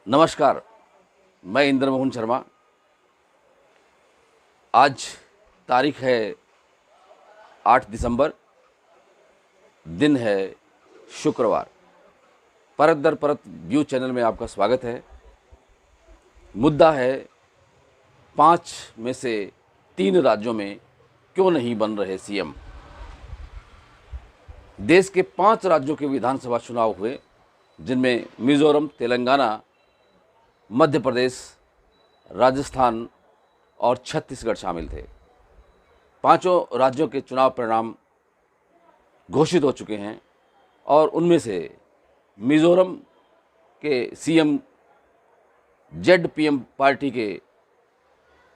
नमस्कार, मैं इंद्र मोहन शर्मा। आज तारीख है 8 दिसंबर, दिन है शुक्रवार। परत दर परत व्यू चैनल में आपका स्वागत है। मुद्दा है 5 में से 3 राज्यों में क्यों नहीं बन रहे सीएम। देश के 5 राज्यों के विधानसभा चुनाव हुए, जिनमें मिजोरम, तेलंगाना, मध्य प्रदेश, राजस्थान और छत्तीसगढ़ शामिल थे। पांचों राज्यों के चुनाव परिणाम घोषित हो चुके हैं और उनमें से मिजोरम के सीएम जेडपीएम पार्टी के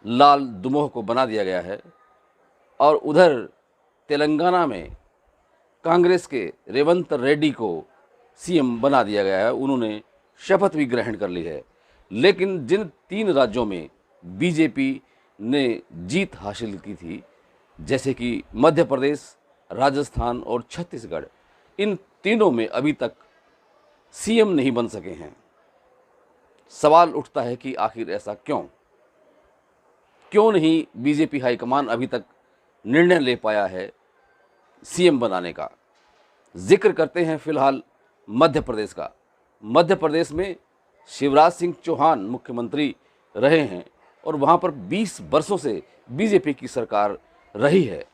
लाल दुमोह को बना दिया गया है और उधर तेलंगाना में कांग्रेस के रेवंत रेड्डी को सीएम बना दिया गया है। उन्होंने शपथ भी ग्रहण कर ली है। लेकिन जिन 3 राज्यों में बीजेपी ने जीत हासिल की थी, जैसे कि मध्य प्रदेश, राजस्थान और छत्तीसगढ़, इन तीनों में अभी तक सीएम नहीं बन सके हैं। सवाल उठता है कि आखिर ऐसा क्यों नहीं बीजेपी हाईकमान अभी तक निर्णय ले पाया है सीएम बनाने का। जिक्र करते हैं फिलहाल मध्य प्रदेश का। मध्य प्रदेश में शिवराज सिंह चौहान मुख्यमंत्री रहे हैं और वहाँ पर 20 वर्षों से बीजेपी की सरकार रही है।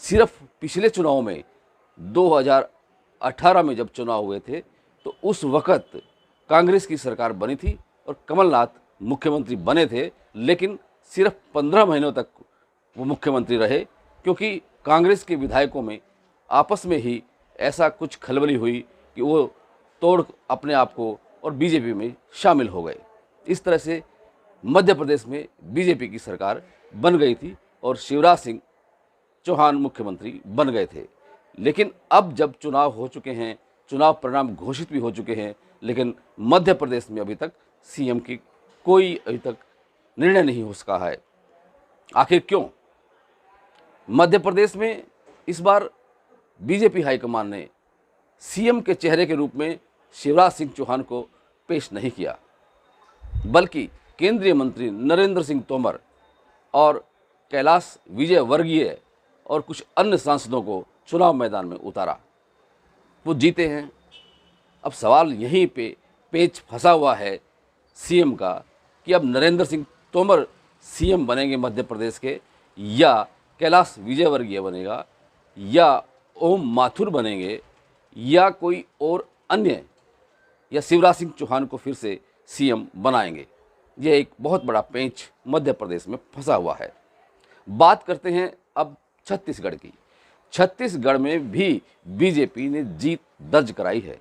सिर्फ पिछले चुनाव में 2018 में जब चुनाव हुए थे तो उस वक़्त कांग्रेस की सरकार बनी थी और कमलनाथ मुख्यमंत्री बने थे, लेकिन सिर्फ 15 महीनों तक वो मुख्यमंत्री रहे, क्योंकि कांग्रेस के विधायकों में आपस में ही ऐसा कुछ खलबली हुई कि वो तोड़ अपने आप को और बीजेपी में शामिल हो गए। इस तरह से मध्य प्रदेश में बीजेपी की सरकार बन गई थी और शिवराज सिंह चौहान मुख्यमंत्री बन गए थे। लेकिन अब जब चुनाव हो चुके हैं, चुनाव परिणाम घोषित भी हो चुके हैं, लेकिन मध्य प्रदेश में अभी तक सीएम की कोई अभी तक निर्णय नहीं हो सका है। आखिर क्यों? मध्य प्रदेश में इस बार बीजेपी हाईकमान ने सीएम के चेहरे के रूप में शिवराज सिंह चौहान को पेश नहीं किया, बल्कि केंद्रीय मंत्री नरेंद्र सिंह तोमर और कैलाश विजयवर्गीय और कुछ अन्य सांसदों को चुनाव मैदान में उतारा। वो जीते हैं। अब सवाल यहीं पे पेच फंसा हुआ है सीएम का कि अब नरेंद्र सिंह तोमर सीएम बनेंगे मध्य प्रदेश के, या कैलाश विजयवर्गीय बनेगा, या ओम माथुर बनेंगे, या कोई और अन्य, या शिवराज सिंह चौहान को फिर से सीएम बनाएंगे। यह एक बहुत बड़ा पेंच मध्य प्रदेश में फंसा हुआ है। बात करते हैं अब छत्तीसगढ़ की। छत्तीसगढ़ में भी बीजेपी ने जीत दर्ज कराई है।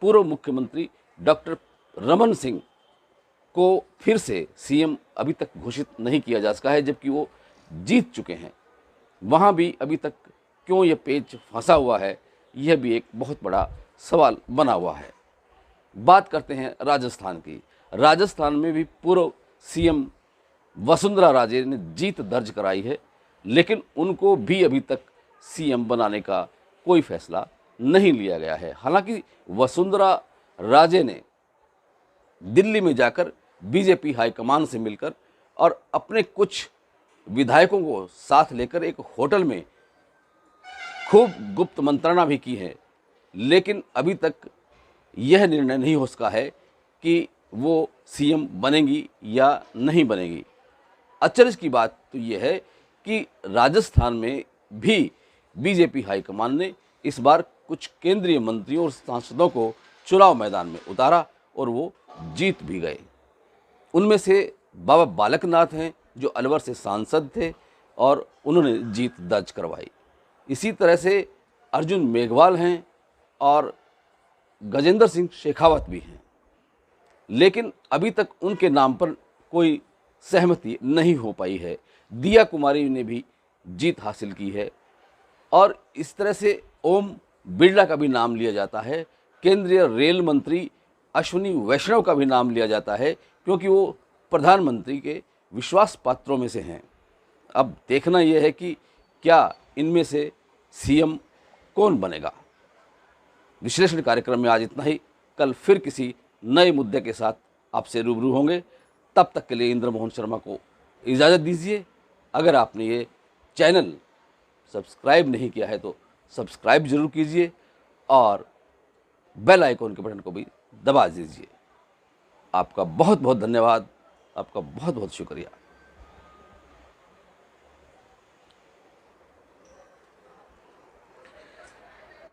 पूर्व मुख्यमंत्री डॉक्टर रमन सिंह को फिर से सीएम अभी तक घोषित नहीं किया जा सका है, जबकि वो जीत चुके हैं। वहाँ भी अभी तक क्यों ये पेच फंसा हुआ है, यह भी एक बहुत बड़ा सवाल बना हुआ है। बात करते हैं राजस्थान की। राजस्थान में भी पूर्व सीएम वसुंधरा राजे ने जीत दर्ज कराई है, लेकिन उनको भी अभी तक सीएम बनाने का कोई फैसला नहीं लिया गया है। हालांकि वसुंधरा राजे ने दिल्ली में जाकर बीजेपी हाईकमान से मिलकर और अपने कुछ विधायकों को साथ लेकर एक होटल में खूब गुप्त मंत्रणा भी की है, लेकिन अभी तक यह निर्णय नहीं हो सका है कि वो सीएम बनेंगी या नहीं बनेगी। अचरज की बात तो यह है कि राजस्थान में भी बीजेपी हाईकमान ने इस बार कुछ केंद्रीय मंत्रियों और सांसदों को चुनाव मैदान में उतारा और वो जीत भी गए। उनमें से बाबा बालकनाथ हैं, जो अलवर से सांसद थे और उन्होंने जीत दर्ज करवाई। इसी तरह से अर्जुन मेघवाल हैं और गजेंद्र सिंह शेखावत भी हैं, लेकिन अभी तक उनके नाम पर कोई सहमति नहीं हो पाई है। दिया कुमारी ने भी जीत हासिल की है और इस तरह से ओम बिरला का भी नाम लिया जाता है। केंद्रीय रेल मंत्री अश्विनी वैष्णव का भी नाम लिया जाता है, क्योंकि वो प्रधानमंत्री के विश्वास पात्रों में से हैं। अब देखना यह है कि क्या इनमें से सीएम कौन बनेगा। विश्लेषण कार्यक्रम में आज इतना ही। कल फिर किसी नए मुद्दे के साथ आपसे रूबरू होंगे। तब तक के लिए इंद्र मोहन शर्मा को इजाज़त दीजिए। अगर आपने ये चैनल सब्सक्राइब नहीं किया है तो सब्सक्राइब जरूर कीजिए और बेल आइकॉन के बटन को भी दबा दीजिए। आपका बहुत बहुत धन्यवाद, आपका बहुत बहुत शुक्रिया।